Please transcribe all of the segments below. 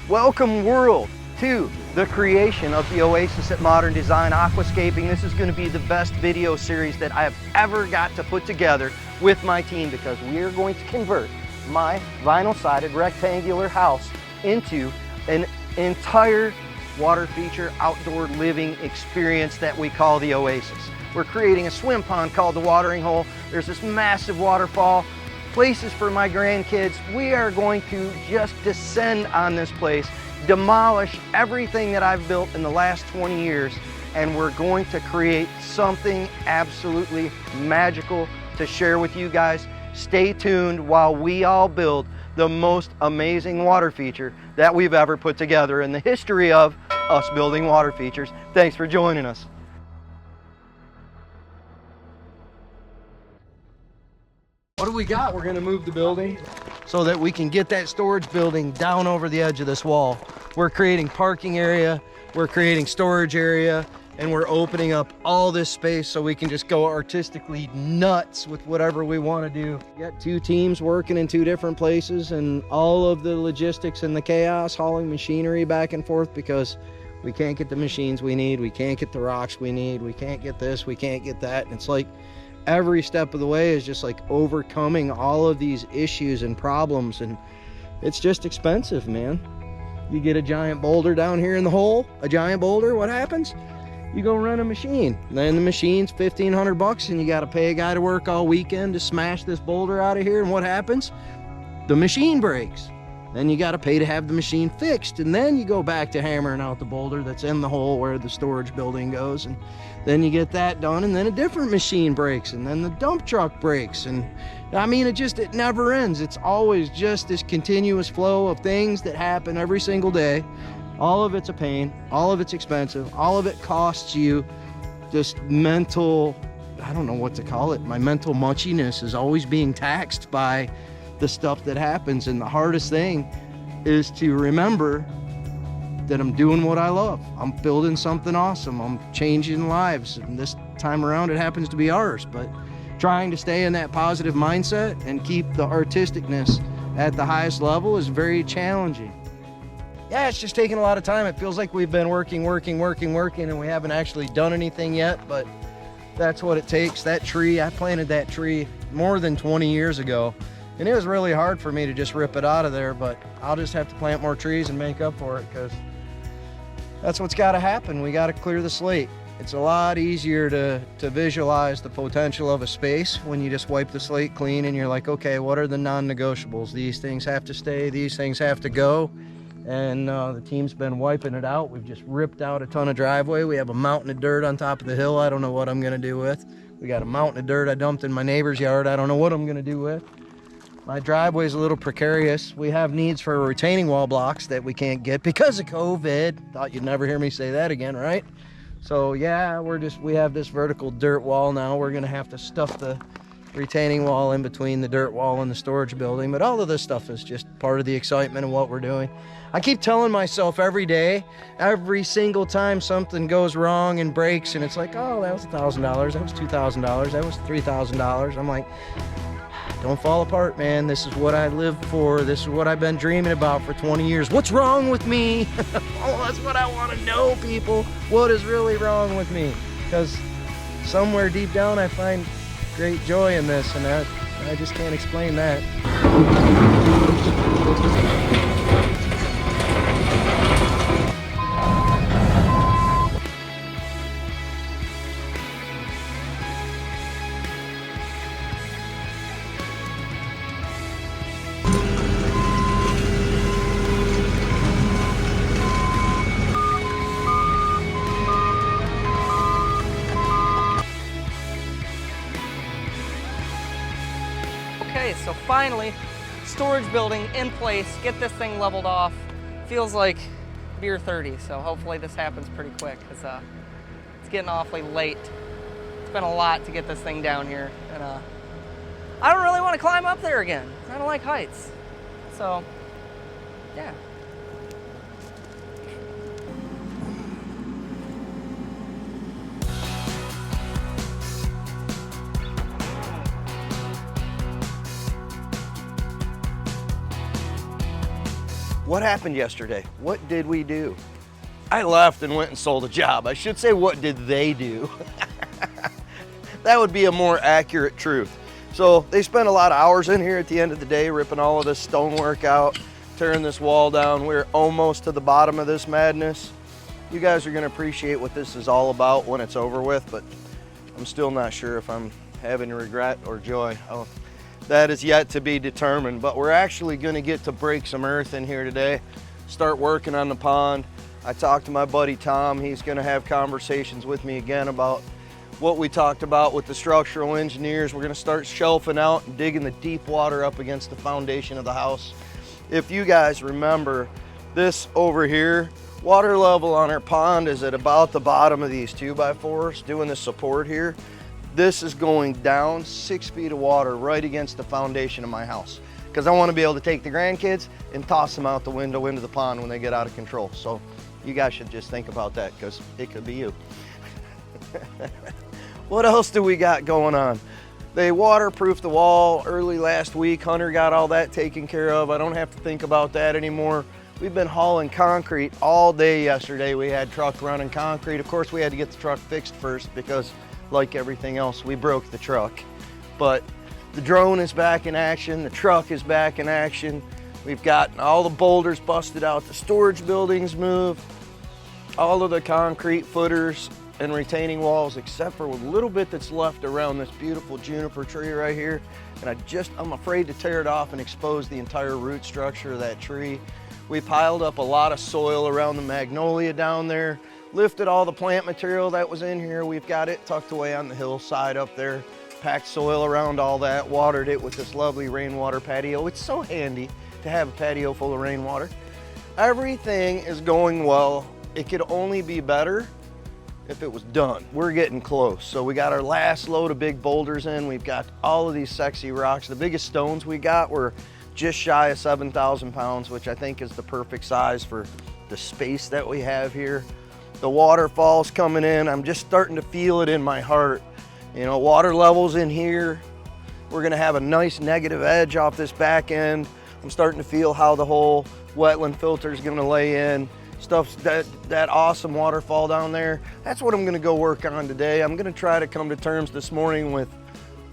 Welcome world to the creation of the Oasis at Modern Design Aquascaping. This is going to be the best video series that I have ever got to put together with my team, because we are going to convert my vinyl-sided rectangular house into an entire water feature outdoor living experience that we call the Oasis. We're creating a swim pond called the Watering Hole. There's this massive waterfall, places for my grandkids. We are going to just descend on this place, demolish everything that I've built in the last 20 years, and we're going to create something absolutely magical to share with you guys. Stay tuned while we all build the most amazing water feature that we've ever put together in the history of us building water features. Thanks for joining us. What do we got? We're gonna move the building so that we can get that storage building down over the edge of this wall. We're creating parking area, we're creating storage area, and we're opening up all this space so we can just go artistically nuts with whatever we want to do. We got two teams working in two different places, and all of the logistics and the chaos, hauling machinery back and forth because we can't get the machines we need, we can't get the rocks we need, we can't get this, we can't get that. And it's like every step of the way is just like overcoming all of these issues and problems, and it's just expensive, man. You get a giant boulder down here in the hole, a giant boulder, what happens? You go run a machine, then the machine's $1,500 and you got to pay a guy to work all weekend to smash this boulder out of here, and what happens? The machine breaks. Then you got to pay to have the machine fixed, and then you go back to hammering out the boulder that's in the hole where the storage building goes, and then you get that done, and then a different machine breaks, and then the dump truck breaks, and I mean, it never ends. It's always just this continuous flow of things that happen every single day. All of it's a pain, all of it's expensive, all of it costs you just mental, I don't know what to call it, my mental munchiness is always being taxed by the stuff that happens. And the hardest thing is to remember that I'm doing what I love. I'm building something awesome. I'm changing lives, and this time around it happens to be ours. But trying to stay in that positive mindset and keep the artisticness at the highest level is very challenging. Yeah, it's just taking a lot of time. It feels like we've been working, and we haven't actually done anything yet, but that's what it takes. That tree, I planted that tree more than 20 years ago, and it was really hard for me to just rip it out of there, but I'll just have to plant more trees and make up for it, because that's what's got to happen. We got to clear the slate. It's a lot easier to visualize the potential of a space when you just wipe the slate clean and you're like, okay, what are the non-negotiables? These things have to stay, these things have to go. And the team's been wiping it out. We've just ripped out a ton of driveway. We have a mountain of dirt on top of the hill I don't know what I'm gonna do with. We got a mountain of dirt I dumped in my neighbor's yard I don't know what I'm gonna do with. My driveway's a little precarious. We have needs for retaining wall blocks that we can't get because of COVID. Thought you'd never hear me say that again, right? So yeah, we have this vertical dirt wall now. We're gonna have to stuff the retaining wall in between the dirt wall and the storage building, but all of this stuff is just part of the excitement of what we're doing. I keep telling myself every day, every single time something goes wrong and breaks, and it's like, oh, that was $1,000, that was $2,000, that was $3,000. I'm like, don't fall apart, man. This is what I live for. This is what I've been dreaming about for 20 years. What's wrong with me? Oh, that's what I want to know, people. What is really wrong with me? Because somewhere deep down I find great joy in this, and I just can't explain that. Okay, so finally, storage building in place, get this thing leveled off. Feels like beer 30, so hopefully this happens pretty quick, because it's getting awfully late. It's been a lot to get this thing down here, and I don't really want to climb up there again. I don't like heights. So, yeah. What happened yesterday? What did we do? I left and went and sold a job. I should say, what did they do? That would be a more accurate truth. So they spent a lot of hours in here at the end of the day, ripping all of this stonework out, tearing this wall down. We're almost to the bottom of this madness. You guys are gonna appreciate what this is all about when it's over with, but I'm still not sure if I'm having regret or joy. Oh, that is yet to be determined, but we're actually gonna get to break some earth in here today, start working on the pond. I talked to my buddy Tom. He's gonna have conversations with me again about what we talked about with the structural engineers. We're gonna start shelving out and digging the deep water up against the foundation of the house. If you guys remember this over here, water level on our pond is at about the bottom of these 2x4s doing the support here. This is going down 6 feet of water right against the foundation of my house, because I want to be able to take the grandkids and toss them out the window into the pond when they get out of control. So you guys should just think about that, because it could be you. What else do we got going on? They waterproofed the wall early last week. Hunter got all that taken care of. I don't have to think about that anymore. We've been hauling concrete all day yesterday. We had truck running concrete. Of course, we had to get the truck fixed first because, like everything else, we broke the truck. But the drone is back in action. The truck is back in action. We've got all the boulders busted out. The storage buildings moved. All of the concrete footers and retaining walls, except for a little bit that's left around this beautiful juniper tree right here. And I'm afraid to tear it off and expose the entire root structure of that tree. We piled up a lot of soil around the magnolia down there, lifted all the plant material that was in here. We've got it tucked away on the hillside up there, packed soil around all that, watered it with this lovely rainwater patio. It's so handy to have a patio full of rainwater. Everything is going well. It could only be better if it was done. We're getting close. So we got our last load of big boulders in. We've got all of these sexy rocks. The biggest stones we got were just shy of 7,000 pounds, which I think is the perfect size for the space that we have here. The waterfall's coming in. I'm just starting to feel it in my heart. You know, water levels in here. We're gonna have a nice negative edge off this back end. I'm starting to feel how the whole wetland filter is gonna lay in. Stuff's that awesome waterfall down there. That's what I'm gonna go work on today. I'm gonna try to come to terms this morning with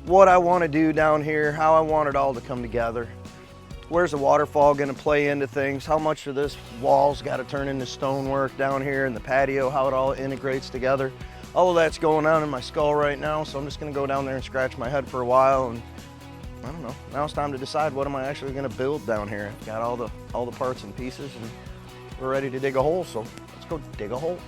what I wanna do down here, how I want it all to come together. Where's the waterfall gonna play into things? How much of this wall's gotta turn into stonework down here in the patio, how it all integrates together. All of that's going on in my skull right now, so I'm just gonna go down there and scratch my head for a while, and I don't know, now it's time to decide what am I actually gonna build down here. I've got all the parts and pieces, and we're ready to dig a hole, so let's go dig a hole.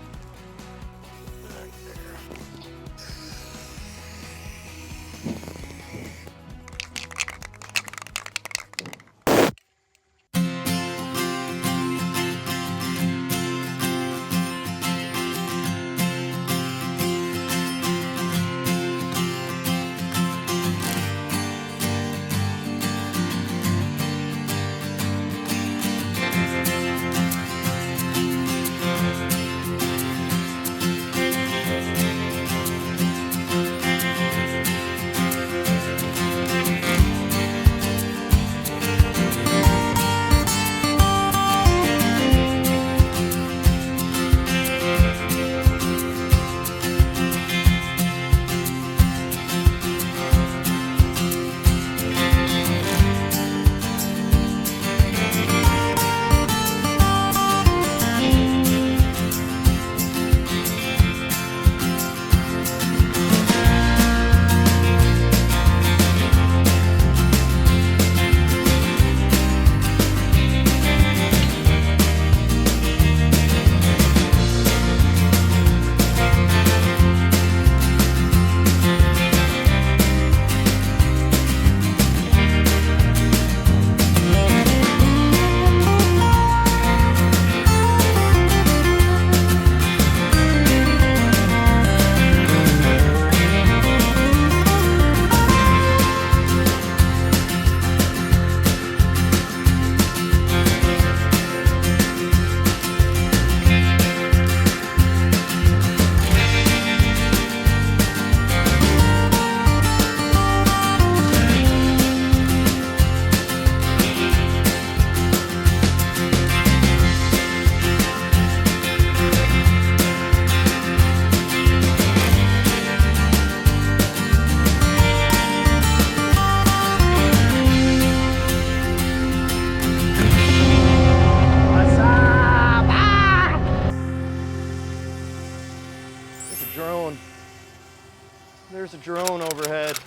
a drone overhead.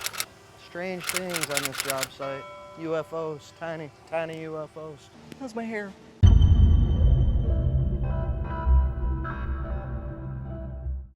Strange things on this job site. UFOs, tiny, tiny UFOs. How's my hair?